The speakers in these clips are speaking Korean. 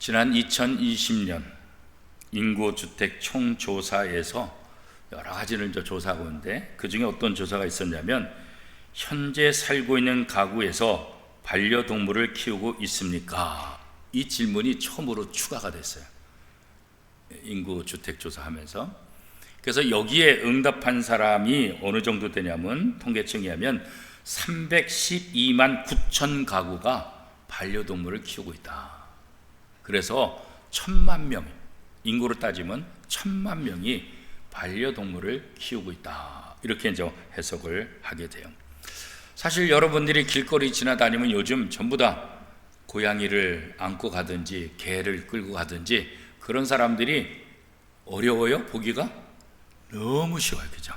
지난 2020년 인구주택 총조사에서 여러 가지를 이제 조사하고 있는데, 그 중에 어떤 조사가 있었냐면, 현재 살고 있는 가구에서 반려동물을 키우고 있습니까? 이 질문이 처음으로 추가가 됐어요. 인구주택 조사하면서. 그래서 여기에 응답한 사람이 어느 정도 되냐면, 통계청에 하면 312만 9천 가구가 반려동물을 키우고 있다. 그래서 1,000만 명, 인구로 따지면 1,000만 명이 반려동물을 키우고 있다. 이렇게 이제 해석을 하게 돼요. 사실 여러분들이 길거리 지나다니면 요즘 전부 다 고양이를 안고 가든지 개를 끌고 가든지 그런 사람들이 어려워요? 보기가? 너무 쉬워요. 그죠?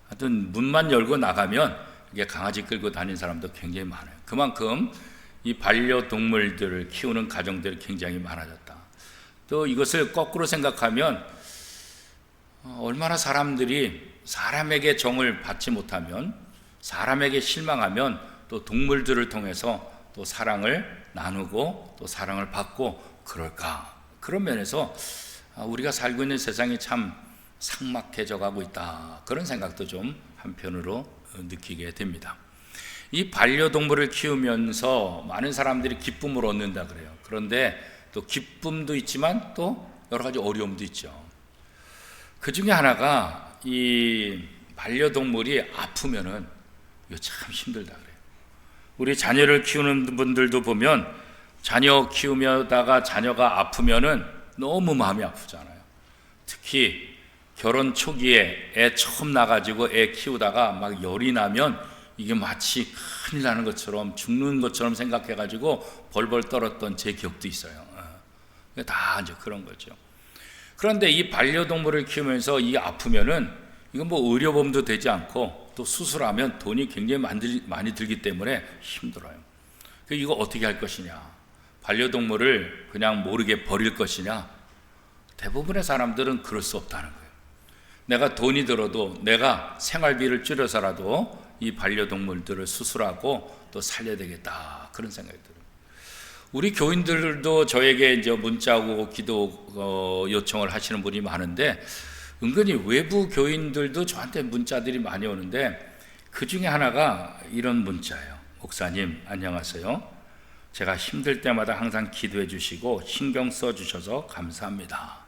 하여튼 문만 열고 나가면 이게 강아지 끌고 다니는 사람도 굉장히 많아요. 그만큼 이 반려동물들을 키우는 가정들이 굉장히 많아졌다. 또 이것을 거꾸로 생각하면 얼마나 사람들이 사람에게 정을 받지 못하면, 사람에게 실망하면 또 동물들을 통해서 또 사랑을 나누고 또 사랑을 받고 그럴까. 그런 면에서 우리가 살고 있는 세상이 참 삭막해져 가고 있다, 그런 생각도 좀 한편으로 느끼게 됩니다. 이 반려동물을 키우면서 많은 사람들이 기쁨을 얻는다 그래요. 그런데 또 기쁨도 있지만 또 여러 가지 어려움도 있죠. 그 중에 하나가 이 반려동물이 아프면은 이거 참 힘들다 그래요. 우리 자녀를 키우는 분들도 보면 자녀 키우다가 자녀가 아프면은 너무 마음이 아프잖아요. 특히 결혼 초기에 애 처음 나가지고 애 키우다가 막 열이 나면 이게 마치 큰일 나는 것처럼, 죽는 것처럼 생각해가지고 벌벌 떨었던 제 기억도 있어요. 다 이제 그런 거죠. 그런데 이 반려동물을 키우면서 이 아프면은 이건 뭐 의료보험도 되지 않고 또 수술하면 돈이 굉장히 많이 들기 때문에 힘들어요. 이거 어떻게 할 것이냐? 반려동물을 그냥 모르게 버릴 것이냐? 대부분의 사람들은 그럴 수 없다는 거예요. 내가 돈이 들어도 내가 생활비를 줄여서라도 이 반려동물들을 수술하고 또 살려야 되겠다, 그런 생각이 들어요. 우리 교인들도 저에게 이제 문자하고 기도 요청을 하시는 분이 많은데, 은근히 외부 교인들도 저한테 문자들이 많이 오는데, 그 중에 하나가 이런 문자예요. 목사님 안녕하세요. 제가 힘들 때마다 항상 기도해 주시고 신경 써 주셔서 감사합니다.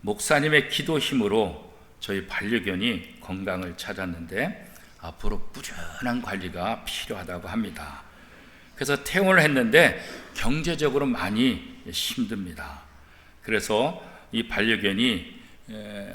목사님의 기도 힘으로 저희 반려견이 건강을 찾았는데 앞으로 꾸준한 관리가 필요하다고 합니다. 그래서 퇴원을 했는데 경제적으로 많이 힘듭니다. 그래서 이 반려견이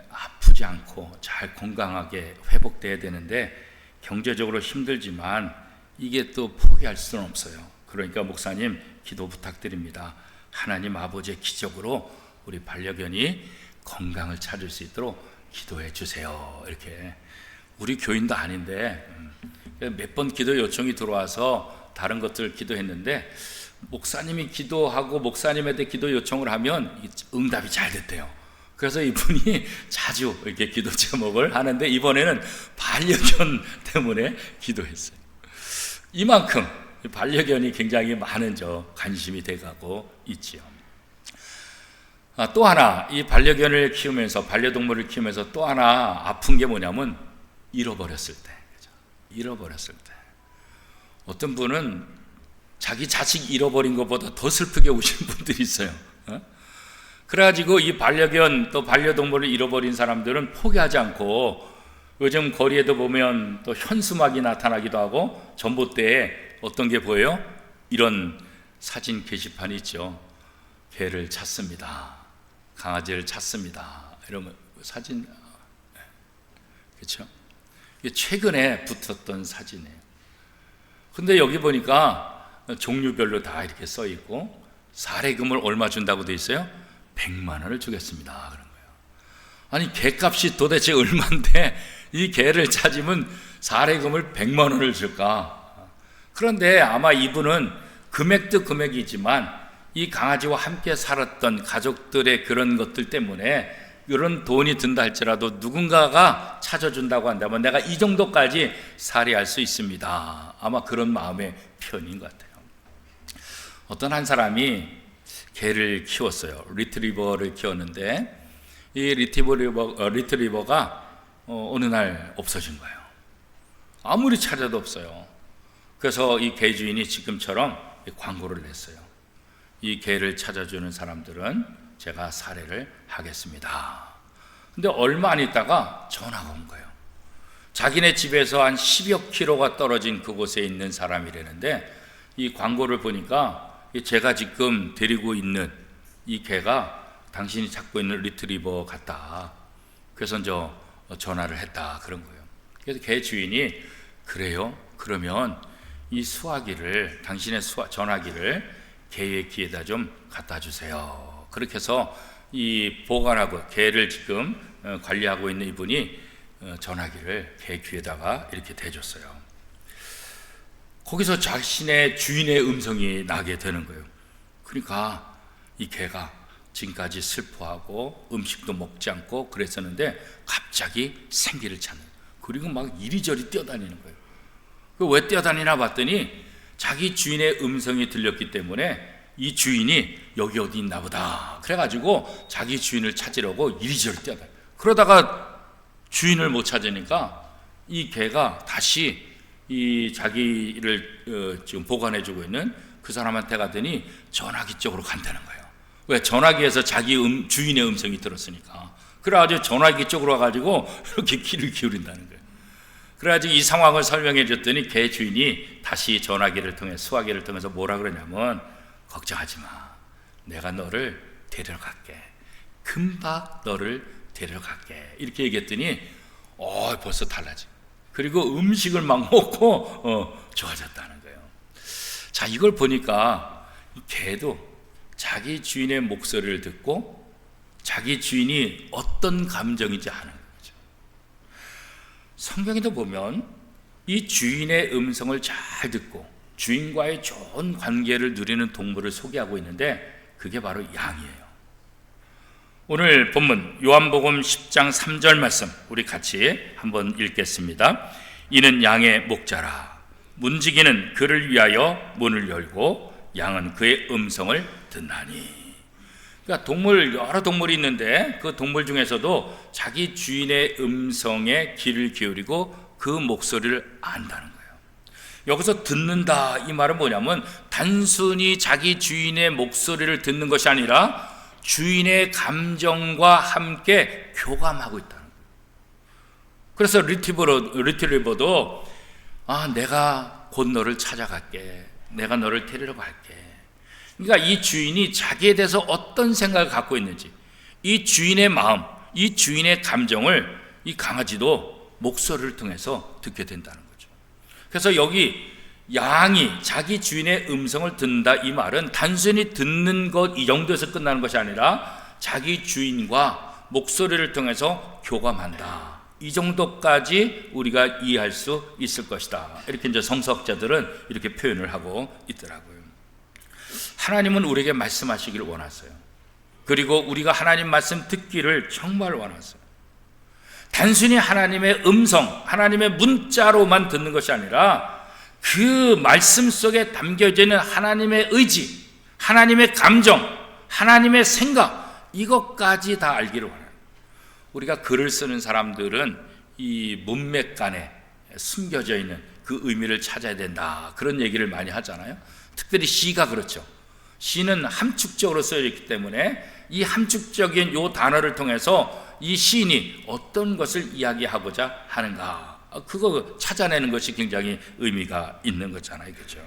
아프지 않고 잘 건강하게 회복돼야 되는데 경제적으로 힘들지만 이게 또 포기할 수는 없어요. 그러니까 목사님 기도 부탁드립니다. 하나님 아버지의 기적으로 우리 반려견이 건강을 찾을 수 있도록 기도해 주세요. 이렇게. 우리 교인도 아닌데 몇 번 기도 요청이 들어와서 다른 것들을 기도했는데, 목사님이 기도하고 목사님한테 기도 요청을 하면 응답이 잘 됐대요. 그래서 이분이 자주 이렇게 기도 제목을 하는데 이번에는 반려견 때문에 기도했어요. 이만큼 반려견이 굉장히 많은 관심이 돼가고 있지요. 또 하나, 이 반려견을 키우면서, 반려동물을 키우면서 또 하나 아픈 게 뭐냐면 잃어버렸을 때. 잃어버렸을 때. 어떤 분은 자기 자식 잃어버린 것보다 더 슬프게 우시는 분들이 있어요. 그래가지고 이 반려견 또 반려동물을 잃어버린 사람들은 포기하지 않고, 요즘 거리에도 보면 또 현수막이 나타나기도 하고 전봇대에 어떤 게 보여요? 이런 사진 게시판이 있죠. 개를 찾습니다. 강아지를 찾습니다. 이런 사진, 그렇죠? 이게 최근에 붙었던 사진이에요. 근데 여기 보니까 종류별로 다 이렇게 써 있고, 사례금을 얼마 준다고 돼 있어요? 100만 원을 주겠습니다. 그런 거예요. 아니, 개값이 도대체 얼마인데 이 개를 찾으면 사례금을 100만 원을 줄까? 그런데 아마 이분은 금액도 금액이지만 이 강아지와 함께 살았던 가족들의 그런 것들 때문에 이런 돈이 든다 할지라도 누군가가 찾아준다고 한다면 내가 이 정도까지 살해할 수 있습니다. 아마 그런 마음의 표현인 것 같아요. 어떤 한 사람이 개를 키웠어요. 리트리버를 키웠는데 이 리트리버가 어느 날 없어진 거예요. 아무리 찾아도 없어요. 그래서 이 개 주인이 지금처럼 광고를 냈어요. 이 개를 찾아주는 사람들은 제가 살해를 하겠습니다. 근데 얼마 안 있다가 전화가 온 거예요. 자기네 집에서 한 10여 킬로가 떨어진 그곳에 있는 사람이라는데 이 광고를 보니까 제가 지금 데리고 있는 이 개가 당신이 찾고 있는 리트리버 같다. 그래서 전화를 했다 그런 거예요. 그래서 개 주인이 그래요? 그러면 이 수화기를 당신의 전화기를 개의 귀에다 좀 갖다 주세요. 그렇게 해서 이 보관하고 개를 지금 관리하고 있는 이분이 전화기를 개 귀에다가 이렇게 대줬어요. 거기서 자신의 주인의 음성이 나게 되는 거예요. 그러니까 이 개가 지금까지 슬퍼하고 음식도 먹지 않고 그랬었는데 갑자기 생기를 찾는, 그리고 막 이리저리 뛰어다니는 거예요. 왜 뛰어다니나 봤더니 자기 주인의 음성이 들렸기 때문에 이 주인이 여기 어디 있나 보다 그래가지고 자기 주인을 찾으려고 이리저리 뛰어다녀요. 그러다가 주인을 못 찾으니까 이 개가 다시 이 자기를 지금 보관해주고 있는 그 사람한테 가더니 전화기 쪽으로 간다는 거예요. 왜? 전화기에서 자기 주인의 음성이 들었으니까. 그래가지고 전화기 쪽으로 와가지고 이렇게 귀를 기울인다는 거예요. 그래가지고 이 상황을 설명해 줬더니 개 주인이 다시 전화기를 통해 수화기를 통해서 뭐라 그러냐면 걱정하지 마. 내가 너를 데려갈게. 금방 너를 데려갈게. 이렇게 얘기했더니 벌써 달라지. 그리고 음식을 막 먹고 좋아졌다는 거예요. 자, 이걸 보니까 개도 자기 주인의 목소리를 듣고 자기 주인이 어떤 감정인지 아는 거죠. 성경에도 보면 이 주인의 음성을 잘 듣고 주인과의 좋은 관계를 누리는 동물을 소개하고 있는데 그게 바로 양이에요. 오늘 본문 요한복음 10장 3절 말씀 우리 같이 한번 읽겠습니다. 이는 양의 목자라. 문지기는 그를 위하여 문을 열고 양은 그의 음성을 듣나니. 그러니까 여러 동물이 있는데 그 동물 중에서도 자기 주인의 음성에 귀를 기울이고 그 목소리를 안다는 거예요. 여기서 듣는다 이 말은 뭐냐면 단순히 자기 주인의 목소리를 듣는 것이 아니라 주인의 감정과 함께 교감하고 있다는 거예요. 그래서 리트리버도 내가 곧 너를 찾아갈게. 내가 너를 데리러 갈게. 그러니까 이 주인이 자기에 대해서 어떤 생각을 갖고 있는지, 이 주인의 마음, 이 주인의 감정을 이 강아지도 목소리를 통해서 듣게 된다는 거죠. 그래서 여기 양이 자기 주인의 음성을 듣는다 이 말은 단순히 듣는 것 이 정도에서 끝나는 것이 아니라 자기 주인과 목소리를 통해서 교감한다. 이 정도까지 우리가 이해할 수 있을 것이다. 이렇게 이제 성서학자들은 이렇게 표현을 하고 있더라고요. 하나님은 우리에게 말씀하시기를 원하세요. 그리고 우리가 하나님 말씀 듣기를 정말 원하세요. 단순히 하나님의 음성, 하나님의 문자로만 듣는 것이 아니라 그 말씀 속에 담겨져 있는 하나님의 의지, 하나님의 감정, 하나님의 생각, 이것까지 다 알기를 원해요. 우리가 글을 쓰는 사람들은 이 문맥간에 숨겨져 있는 그 의미를 찾아야 된다, 그런 얘기를 많이 하잖아요. 특별히 시가 그렇죠. 시는 함축적으로 쓰여 있기 때문에 이 함축적인 요 단어를 통해서 이 시인이 어떤 것을 이야기하고자 하는가, 그거 찾아내는 것이 굉장히 의미가 있는 거잖아요. 그렇죠?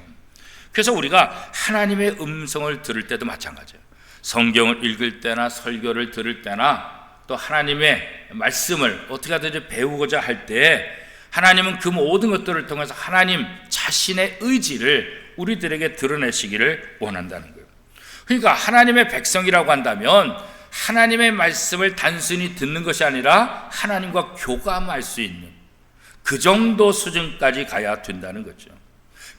그래서 우리가 하나님의 음성을 들을 때도 마찬가지예요. 성경을 읽을 때나 설교를 들을 때나 또 하나님의 말씀을 어떻게 하든지 배우고자 할 때 하나님은 그 모든 것들을 통해서 하나님 자신의 의지를 우리들에게 드러내시기를 원한다는 거예요. 그러니까 하나님의 백성이라고 한다면 하나님의 말씀을 단순히 듣는 것이 아니라 하나님과 교감할 수 있는 그 정도 수준까지 가야 된다는 거죠.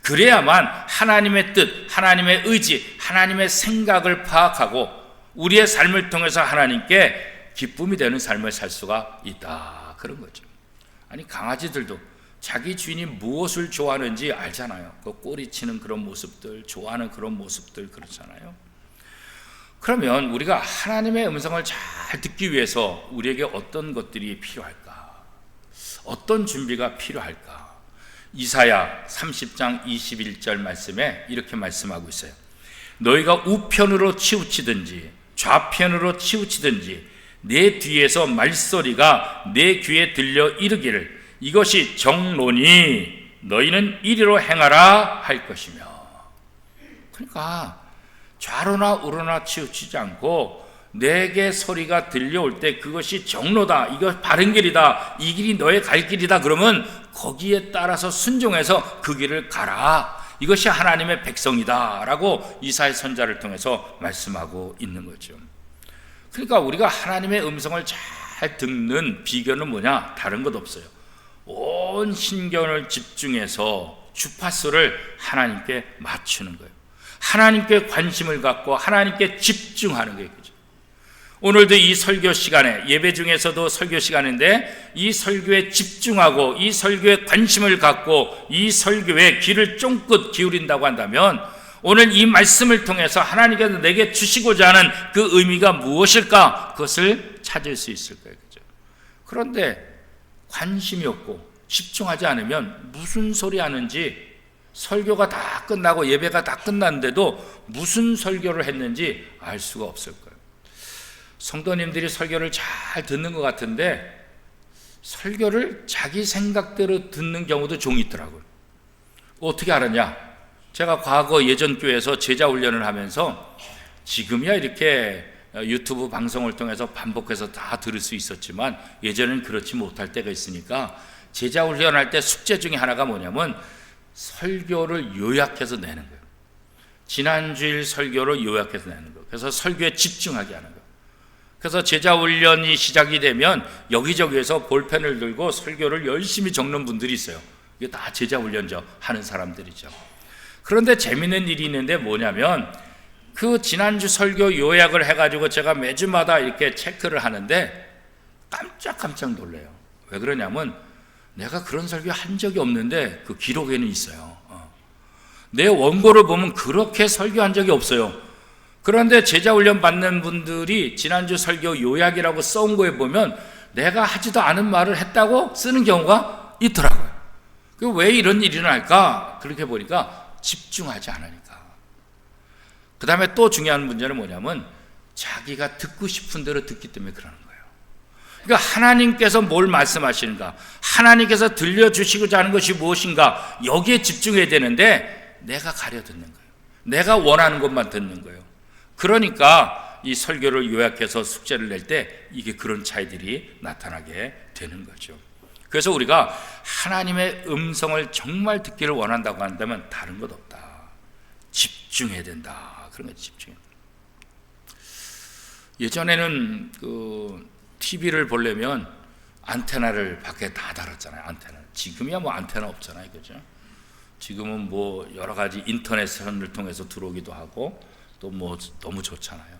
그래야만 하나님의 뜻, 하나님의 의지, 하나님의 생각을 파악하고 우리의 삶을 통해서 하나님께 기쁨이 되는 삶을 살 수가 있다, 그런 거죠. 아니, 강아지들도 자기 주인이 무엇을 좋아하는지 알잖아요. 그 꼬리치는 그런 모습들, 좋아하는 그런 모습들, 그렇잖아요. 그러면 우리가 하나님의 음성을 잘 듣기 위해서 우리에게 어떤 것들이 필요할까? 어떤 준비가 필요할까? 이사야 30장 21절 말씀에 이렇게 말씀하고 있어요. 너희가 우편으로 치우치든지 좌편으로 치우치든지 내 뒤에서 말소리가 내 귀에 들려 이르기를 이것이 정로니 너희는 이리로 행하라 할 것이며. 그러니까 좌로나 우로나 치우치지 않고 내게 소리가 들려올 때 그것이 정로다, 이거 바른 길이다, 이 길이 너의 갈 길이다, 그러면 거기에 따라서 순종해서 그 길을 가라. 이것이 하나님의 백성이다 라고 이사야 선지자를 통해서 말씀하고 있는 거죠. 그러니까 우리가 하나님의 음성을 잘 듣는 비결은 뭐냐? 다른 것 없어요. 온 신경을 집중해서 주파수를 하나님께 맞추는 거예요. 하나님께 관심을 갖고 하나님께 집중하는 거예요. 그죠? 오늘도 이 설교 시간에, 예배 중에서도 설교 시간인데 이 설교에 집중하고 이 설교에 관심을 갖고 이 설교에 귀를 쫑긋 기울인다고 한다면 오늘 이 말씀을 통해서 하나님께서 내게 주시고자 하는 그 의미가 무엇일까? 그것을 찾을 수 있을 거예요. 그죠? 그런데 관심이 없고 집중하지 않으면 무슨 소리 하는지, 설교가 다 끝나고 예배가 다 끝났는데도 무슨 설교를 했는지 알 수가 없을 거예요. 성도님들이 설교를 잘 듣는 것 같은데 설교를 자기 생각대로 듣는 경우도 종이 있더라고요. 어떻게 알았냐? 제가 과거 예전 교회에서 제자 훈련을 하면서 지금이야 이렇게 유튜브 방송을 통해서 반복해서 다 들을 수 있었지만 예전에는 그렇지 못할 때가 있으니까 제자 훈련할 때 숙제 중에 하나가 뭐냐면 설교를 요약해서 내는 거예요. 지난주일 설교를 요약해서 내는 거예요. 그래서 설교에 집중하게 하는 거예요. 그래서 제자 훈련이 시작이 되면 여기저기에서 볼펜을 들고 설교를 열심히 적는 분들이 있어요. 이게 다 제자 훈련죠. 하는 사람들이죠. 그런데 재미있는 일이 있는데 뭐냐면 그 지난주 설교 요약을 해가지고 제가 매주마다 이렇게 체크를 하는데 깜짝 놀래요. 왜 그러냐면 내가 그런 설교 한 적이 없는데 그 기록에는 있어요. 내 원고를 보면 그렇게 설교한 적이 없어요. 그런데 제자훈련 받는 분들이 지난주 설교 요약이라고 써온 거에 보면 내가 하지도 않은 말을 했다고 쓰는 경우가 있더라고요. 왜 이런 일이 날까? 그렇게 보니까 집중하지 않으니까. 그 다음에 또 중요한 문제는 뭐냐면 자기가 듣고 싶은 대로 듣기 때문에 그러는 거예요. 그러니까 하나님께서 뭘 말씀하시는가, 하나님께서 들려주시고자 하는 것이 무엇인가, 여기에 집중해야 되는데 내가 가려 듣는 거예요. 내가 원하는 것만 듣는 거예요. 그러니까 이 설교를 요약해서 숙제를 낼 때 이게 그런 차이들이 나타나게 되는 거죠. 그래서 우리가 하나님의 음성을 정말 듣기를 원한다고 한다면 다른 것 없다. 집중해야 된다. 그런 거 집중해. 예전에는 그 TV를 보려면 안테나를 밖에 다 달았잖아요. 안테나. 지금이야 뭐 안테나 없잖아요, 그죠? 지금은 뭐 여러 가지 인터넷을 통해서 들어오기도 하고 또 뭐 너무 좋잖아요.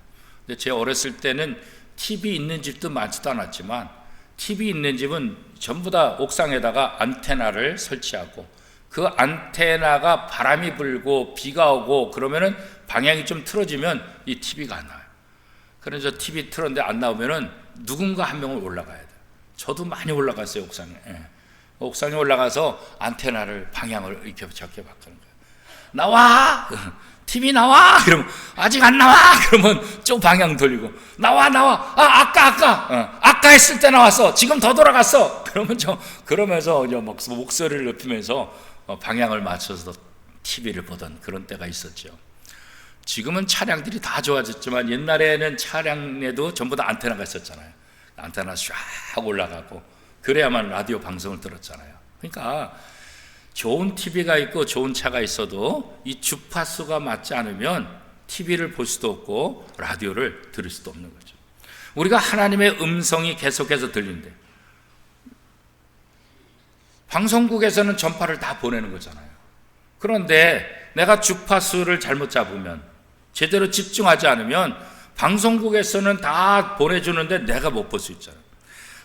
근데 제 어렸을 때는 TV 있는 집도 많지도 않았지만 TV 있는 집은 전부 다 옥상에다가 안테나를 설치하고 그 안테나가 바람이 불고 비가 오고 그러면은 방향이 좀 틀어지면 이 TV가 안 나와요. 그래서 TV 틀었는데 안 나오면은 누군가 한 명은 올라가야 돼요. 저도 많이 올라갔어요, 옥상에. 옥상에 올라가서 안테나를 방향을 이렇게 적게 바꾸는 거예요. 나와! TV 나와! 그러면 아직 안 나와! 그러면 좀 방향 돌리고 나와! 아까 했을 때 나왔어. 지금 더 돌아갔어. 그러면 그러면서 목소리를 높이면서 방향을 맞춰서 TV를 보던 그런 때가 있었죠. 지금은 차량들이 다 좋아졌지만 옛날에는 차량에도 전부 다 안테나가 있었잖아요. 안테나 쫙 올라가고 그래야만 라디오 방송을 들었잖아요. 그러니까 좋은 TV가 있고 좋은 차가 있어도 이 주파수가 맞지 않으면 TV를 볼 수도 없고 라디오를 들을 수도 없는 거죠. 우리가 하나님의 음성이 계속해서 들린대. 방송국에서는 전파를 다 보내는 거잖아요. 그런데 내가 주파수를 잘못 잡으면, 제대로 집중하지 않으면 방송국에서는 다 보내주는데 내가 못 볼 수 있잖아요.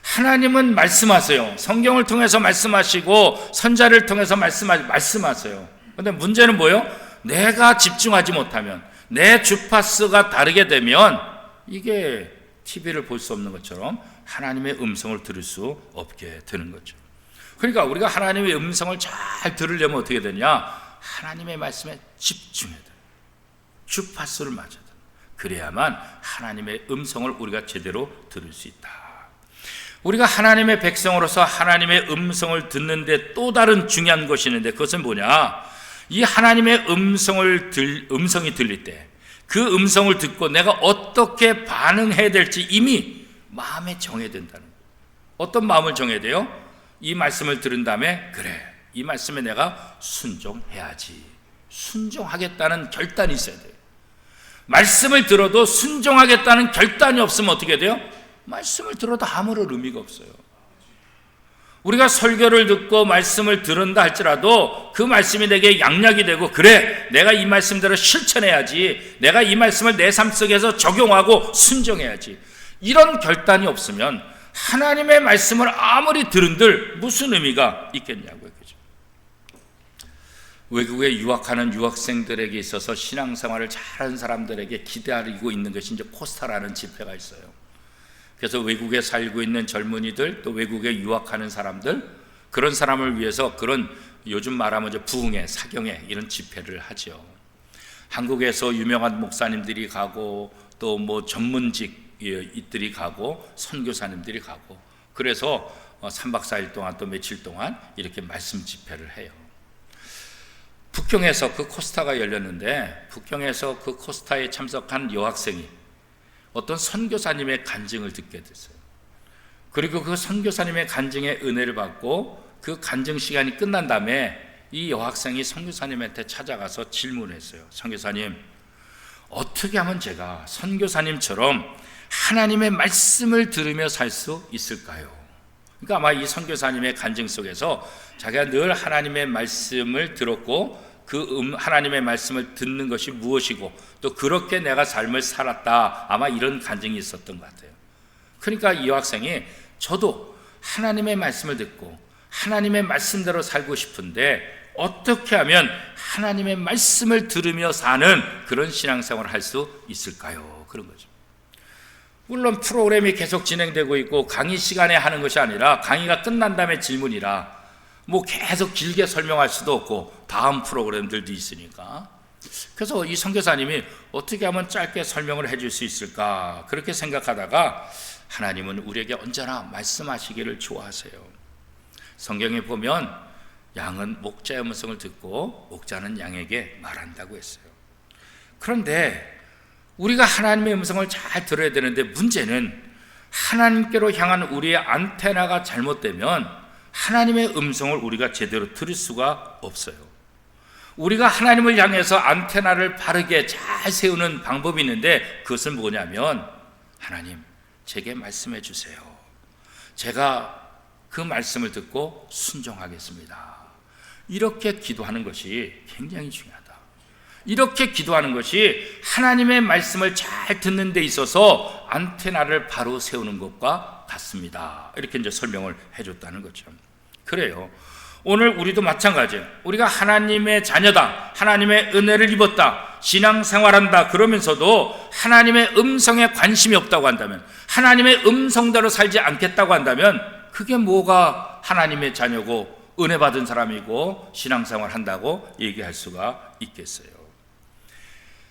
하나님은 말씀하세요. 성경을 통해서 말씀하시고 선자를 통해서 말씀하세요. 그런데 문제는 뭐예요? 내가 집중하지 못하면, 내 주파수가 다르게 되면 이게 TV를 볼 수 없는 것처럼 하나님의 음성을 들을 수 없게 되는 거죠. 그러니까 우리가 하나님의 음성을 잘 들으려면 어떻게 되냐? 하나님의 말씀에 집중해야 돼요. 주파수를 맞아야 돼요. 그래야만 하나님의 음성을 우리가 제대로 들을 수 있다. 우리가 하나님의 백성으로서 하나님의 음성을 듣는데 또 다른 중요한 것이 있는데 그것은 뭐냐? 이 하나님의 음성이 들릴 때 그 음성을 듣고 내가 어떻게 반응해야 될지 이미 마음에 정해야 된다는 거예요. 어떤 마음을 정해야 돼요? 이 말씀을 들은 다음에 그래, 이 말씀에 내가 순종해야지. 순종하겠다는 결단이 있어야 돼요. 말씀을 들어도 순종하겠다는 결단이 없으면 어떻게 돼요? 말씀을 들어도 아무런 의미가 없어요. 우리가 설교를 듣고 말씀을 들은다 할지라도 그 말씀이 내게 양약이 되고 그래, 내가 이 말씀대로 실천해야지, 내가 이 말씀을 내 삶 속에서 적용하고 순종해야지, 이런 결단이 없으면 하나님의 말씀을 아무리 들은들 무슨 의미가 있겠냐고요. 그죠? 외국에 유학하는 유학생들에게 있어서 신앙생활을 잘하는 사람들에게 기다리고 있는 것이 이제 코스타라는 집회가 있어요. 그래서 외국에 살고 있는 젊은이들, 또 외국에 유학하는 사람들, 그런 사람을 위해서 그런 요즘 말하면 이제 부흥회, 사경회 이런 집회를 하죠. 한국에서 유명한 목사님들이 가고 또 뭐 전문직들이 가고 선교사님들이 가고, 그래서 3박 4일 동안 또 며칠 동안 이렇게 말씀 집회를 해요. 북경에서 그 코스타가 열렸는데 북경에서 그 코스타에 참석한 여학생이 어떤 선교사님의 간증을 듣게 됐어요. 그리고 그 선교사님의 간증의 은혜를 받고 그 간증 시간이 끝난 다음에 이 여학생이 선교사님한테 찾아가서 질문했어요. 선교사님, 어떻게 하면 제가 선교사님처럼 하나님의 말씀을 들으며 살 수 있을까요? 그러니까 아마 이 선교사님의 간증 속에서 자기가 늘 하나님의 말씀을 들었고 그 하나님의 말씀을 듣는 것이 무엇이고 또 그렇게 내가 삶을 살았다, 아마 이런 간증이 있었던 것 같아요. 그러니까 이 여학생이 저도 하나님의 말씀을 듣고 하나님의 말씀대로 살고 싶은데 어떻게 하면 하나님의 말씀을 들으며 사는 그런 신앙생활을 할 수 있을까요? 그런 거죠. 물론 프로그램이 계속 진행되고 있고 강의 시간에 하는 것이 아니라 강의가 끝난 다음에 질문이라 뭐 계속 길게 설명할 수도 없고 다음 프로그램들도 있으니까, 그래서 이 선교사님이 어떻게 하면 짧게 설명을 해줄 수 있을까 그렇게 생각하다가 하나님은 우리에게 언제나 말씀하시기를 좋아하세요. 성경에 보면 양은 목자의 음성을 듣고 목자는 양에게 말한다고 했어요. 그런데 우리가 하나님의 음성을 잘 들어야 되는데 문제는 하나님께로 향한 우리의 안테나가 잘못되면 하나님의 음성을 우리가 제대로 들을 수가 없어요. 우리가 하나님을 향해서 안테나를 바르게 잘 세우는 방법이 있는데 그것은 뭐냐면 하나님, 제게 말씀해 주세요. 제가 그 말씀을 듣고 순종하겠습니다. 이렇게 기도하는 것이 굉장히 중요하다. 이렇게 기도하는 것이 하나님의 말씀을 잘 듣는 데 있어서 안테나를 바로 세우는 것과 같습니다. 이렇게 이제 설명을 해줬다는 거죠. 그래요. 오늘 우리도 마찬가지예요. 우리가 하나님의 자녀다, 하나님의 은혜를 입었다, 신앙생활한다 그러면서도 하나님의 음성에 관심이 없다고 한다면, 하나님의 음성대로 살지 않겠다고 한다면 그게 뭐가 하나님의 자녀고 은혜 받은 사람이고 신앙생활 한다고 얘기할 수가 있겠어요.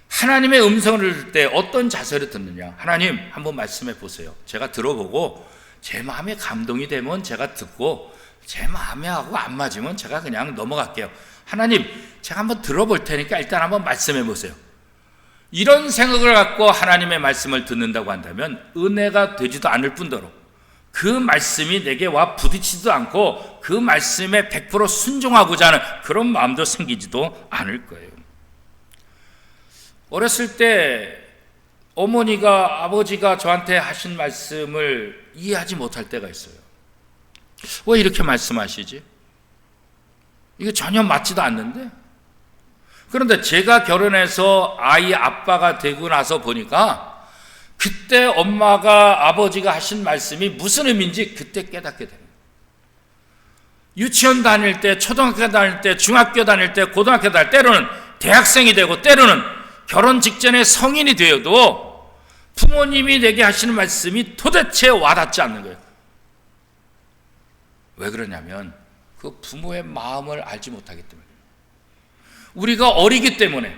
하나님의 음성을 들을 때 어떤 자세로 듣느냐? 하나님, 한번 말씀해 보세요. 제가 들어보고 제 마음에 감동이 되면 제가 듣고 제 마음에 하고 안 맞으면 제가 그냥 넘어갈게요. 하나님, 제가 한번 들어볼 테니까 일단 한번 말씀해 보세요. 이런 생각을 갖고 하나님의 말씀을 듣는다고 한다면 은혜가 되지도 않을 뿐더러 그 말씀이 내게 와 부딪히지도 않고 그 말씀에 100% 순종하고자 하는 그런 마음도 생기지도 않을 거예요. 어렸을 때 어머니가, 아버지가 저한테 하신 말씀을 이해하지 못할 때가 있어요. 왜 이렇게 말씀하시지? 이게 전혀 맞지도 않는데? 그런데 제가 결혼해서 아이 아빠가 되고 나서 보니까 그때 엄마가, 아버지가 하신 말씀이 무슨 의미인지 그때 깨닫게 됩니다. 유치원 다닐 때, 초등학교 다닐 때, 중학교 다닐 때, 고등학교 다닐 때, 때로는 대학생이 되고 때로는 결혼 직전에 성인이 되어도 부모님이 내게 하시는 말씀이 도대체 와닿지 않는 거예요. 왜 그러냐면 그 부모의 마음을 알지 못하기 때문에, 우리가 어리기 때문에,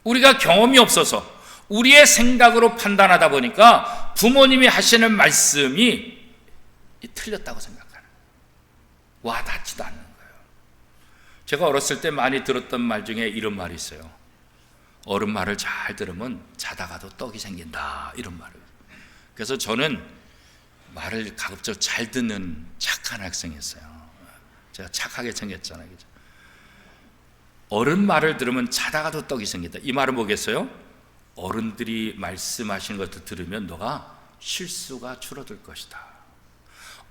우리가 경험이 없어서 우리의 생각으로 판단하다 보니까 부모님이 하시는 말씀이 틀렸다고 생각하는, 와닿지도 않는 거예요. 제가 어렸을 때 많이 들었던 말 중에 이런 말이 있어요. 어른 말을 잘 들으면 자다가도 떡이 생긴다, 이런 말을. 그래서 저는 말을 가급적 잘 듣는 착한 학생이었어요. 제가 착하게 생겼잖아요, 그죠? 어른 말을 들으면 자다가도 떡이 생긴다. 이 말은 뭐겠어요? 어른들이 말씀하시는 것도 들으면 너가 실수가 줄어들 것이다.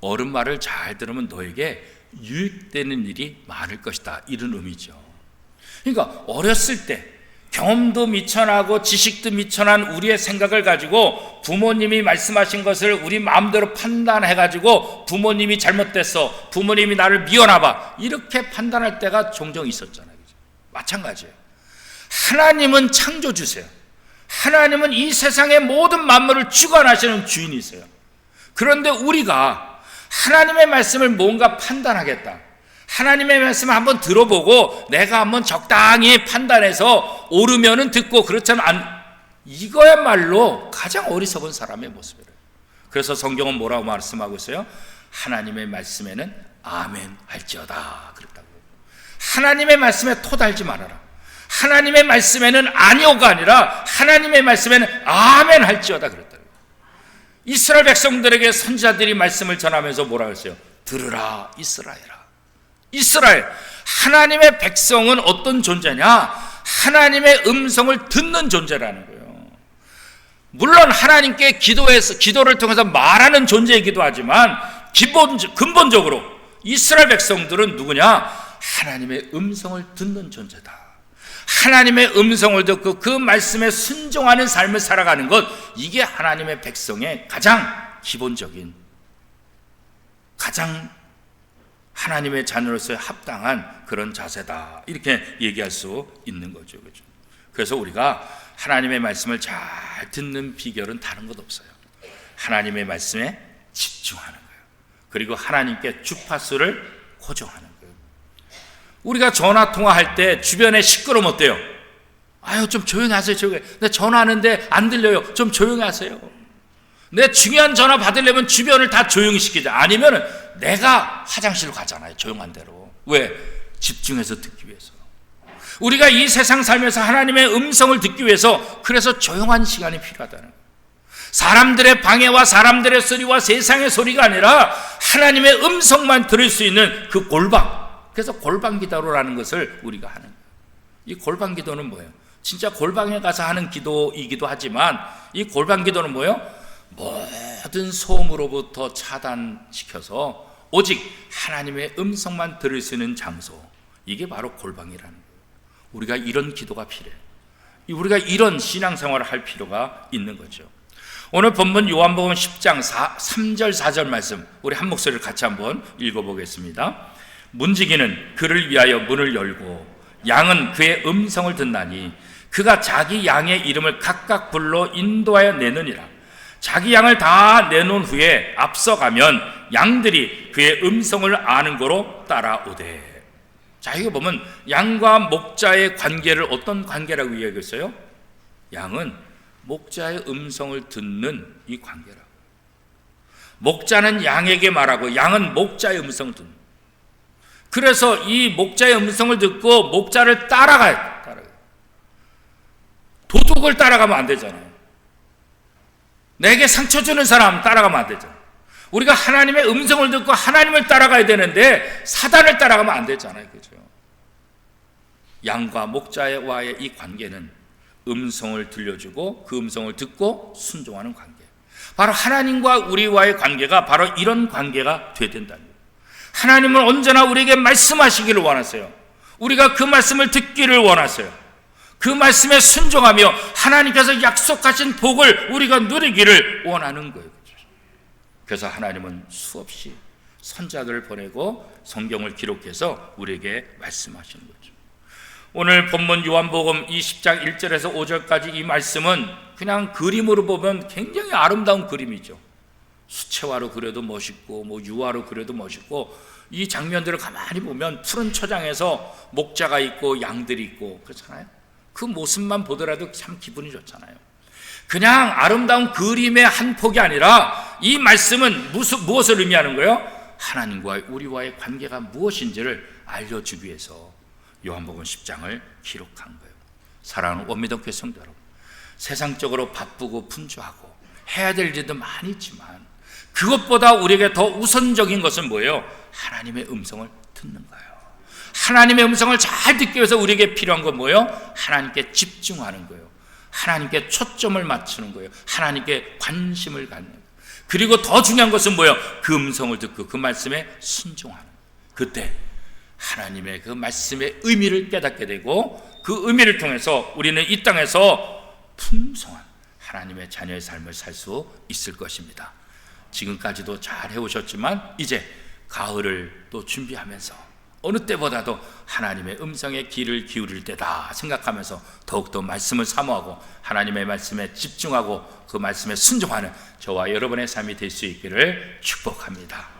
어른 말을 잘 들으면 너에게 유익되는 일이 많을 것이다, 이런 의미죠. 그러니까 어렸을 때 경험도 미천하고 지식도 미천한 우리의 생각을 가지고 부모님이 말씀하신 것을 우리 마음대로 판단해가지고 부모님이 잘못됐어, 부모님이 나를 미워나 봐, 이렇게 판단할 때가 종종 있었잖아요. 마찬가지예요. 하나님은 창조주세요. 하나님은 이 세상의 모든 만물을 주관하시는 주인이세요. 그런데 우리가 하나님의 말씀을 뭔가 판단하겠다, 하나님의 말씀을 한번 들어보고 내가 한번 적당히 판단해서 옳으면은 듣고 그렇지 않으면 이거야말로 가장 어리석은 사람의 모습이에요. 그래서 성경은 뭐라고 말씀하고 있어요? 하나님의 말씀에는 아멘 할지어다 그랬다고요. 하나님의 말씀에 토달지 말아라. 하나님의 말씀에는 아니오가 아니라 하나님의 말씀에는 아멘 할지어다 그랬다고요. 이스라엘 백성들에게 선지자들이 말씀을 전하면서 뭐라고 했어요? 들으라 이스라엘아. 이스라엘, 하나님의 백성은 어떤 존재냐? 하나님의 음성을 듣는 존재라는 거예요. 물론 하나님께 기도를 통해서 말하는 존재이기도 하지만 근본적으로 이스라엘 백성들은 누구냐? 하나님의 음성을 듣는 존재다. 하나님의 음성을 듣고 그 말씀에 순종하는 삶을 살아가는 것, 이게 하나님의 백성의 가장 기본적인, 가장 하나님의 자녀로서의 합당한 그런 자세다, 이렇게 얘기할 수 있는 거죠. 그렇죠? 그래서 우리가 하나님의 말씀을 잘 듣는 비결은 다른 것 없어요. 하나님의 말씀에 집중하는 거예요. 그리고 하나님께 주파수를 고정하는 거예요. 우리가 전화 통화할 때 주변에 시끄러우면 어때요? 아유, 좀 조용히 하세요. 조용히. 내 전화하는데 안 들려요. 좀 조용히 하세요. 내 중요한 전화 받으려면 주변을 다 조용히 시키자. 아니면 내가 화장실로 가잖아요, 조용한 데로. 왜? 집중해서 듣기 위해서. 우리가 이 세상 살면서 하나님의 음성을 듣기 위해서 그래서 조용한 시간이 필요하다는 거예요. 사람들의 방해와 사람들의 소리와 세상의 소리가 아니라 하나님의 음성만 들을 수 있는 그 골방. 그래서 골방 기도라는 것을 우리가 하는 거예요. 이 골방 기도는 뭐예요? 진짜 골방에 가서 하는 기도이기도 하지만 이 골방 기도는 뭐예요? 모든 소음으로부터 차단시켜서 오직 하나님의 음성만 들을 수 있는 장소, 이게 바로 골방이라는 거예요. 우리가 이런 기도가 필요해요. 우리가 이런 신앙생활을 할 필요가 있는 거죠. 오늘 본문 요한복음 10장 3절 4절 말씀, 우리 한 목소리를 같이 한번 읽어보겠습니다. 문지기는 그를 위하여 문을 열고 양은 그의 음성을 듣나니 그가 자기 양의 이름을 각각 불러 인도하여 내느니라. 자기 양을 다 내놓은 후에 앞서가면 양들이 그의 음성을 아는 거로 따라오되. 자, 이거 보면 양과 목자의 관계를 어떤 관계라고 이야기했어요? 양은 목자의 음성을 듣는 이 관계라고. 목자는 양에게 말하고 양은 목자의 음성을 듣는. 그래서 이 목자의 음성을 듣고 목자를 따라가야 돼. 도둑을 따라가면 안 되잖아요. 내게 상처 주는 사람 따라가면 안 되잖아요. 우리가 하나님의 음성을 듣고 하나님을 따라가야 되는데 사단을 따라가면 안 되잖아요. 그죠? 양과 목자와의 이 관계는 음성을 들려주고 그 음성을 듣고 순종하는 관계. 바로 하나님과 우리와의 관계가 바로 이런 관계가 돼야 된다는 거예요. 하나님은 언제나 우리에게 말씀하시기를 원하세요. 우리가 그 말씀을 듣기를 원하세요. 그 말씀에 순종하며 하나님께서 약속하신 복을 우리가 누리기를 원하는 거예요. 그래서 하나님은 수없이 선지자들을 보내고 성경을 기록해서 우리에게 말씀하시는 거죠. 오늘 본문 요한복음 20장 1절에서 5절까지 이 말씀은 그냥 그림으로 보면 굉장히 아름다운 그림이죠. 수채화로 그려도 멋있고 유화로 그려도 멋있고, 이 장면들을 가만히 보면 푸른 초장에서 목자가 있고 양들이 있고 그렇잖아요. 그 모습만 보더라도 참 기분이 좋잖아요. 그냥 아름다운 그림의 한 폭이 아니라 이 말씀은 무엇을 의미하는 거예요? 하나님과 우리와의 관계가 무엇인지를 알려주기 위해서 요한복음 10장을 기록한 거예요. 사랑하는 원미덕교회 성도 여러분, 세상적으로 바쁘고 분주하고 해야 될 일도 많이 있지만 그것보다 우리에게 더 우선적인 것은 뭐예요? 하나님의 음성을 듣는 거예요. 하나님의 음성을 잘 듣기 위해서 우리에게 필요한 건 뭐예요? 하나님께 집중하는 거예요. 하나님께 초점을 맞추는 거예요. 하나님께 관심을 갖는 거예요. 그리고 더 중요한 것은 뭐예요? 그 음성을 듣고 그 말씀에 순종하는 거예요. 그때 하나님의 그 말씀의 의미를 깨닫게 되고, 그 의미를 통해서 우리는 이 땅에서 풍성한 하나님의 자녀의 삶을 살 수 있을 것입니다. 지금까지도 잘 해오셨지만 이제 가을을 또 준비하면서 어느 때보다도 하나님의 음성에 귀를 기울일 때다 생각하면서 더욱더 말씀을 사모하고 하나님의 말씀에 집중하고 그 말씀에 순종하는 저와 여러분의 삶이 될 수 있기를 축복합니다.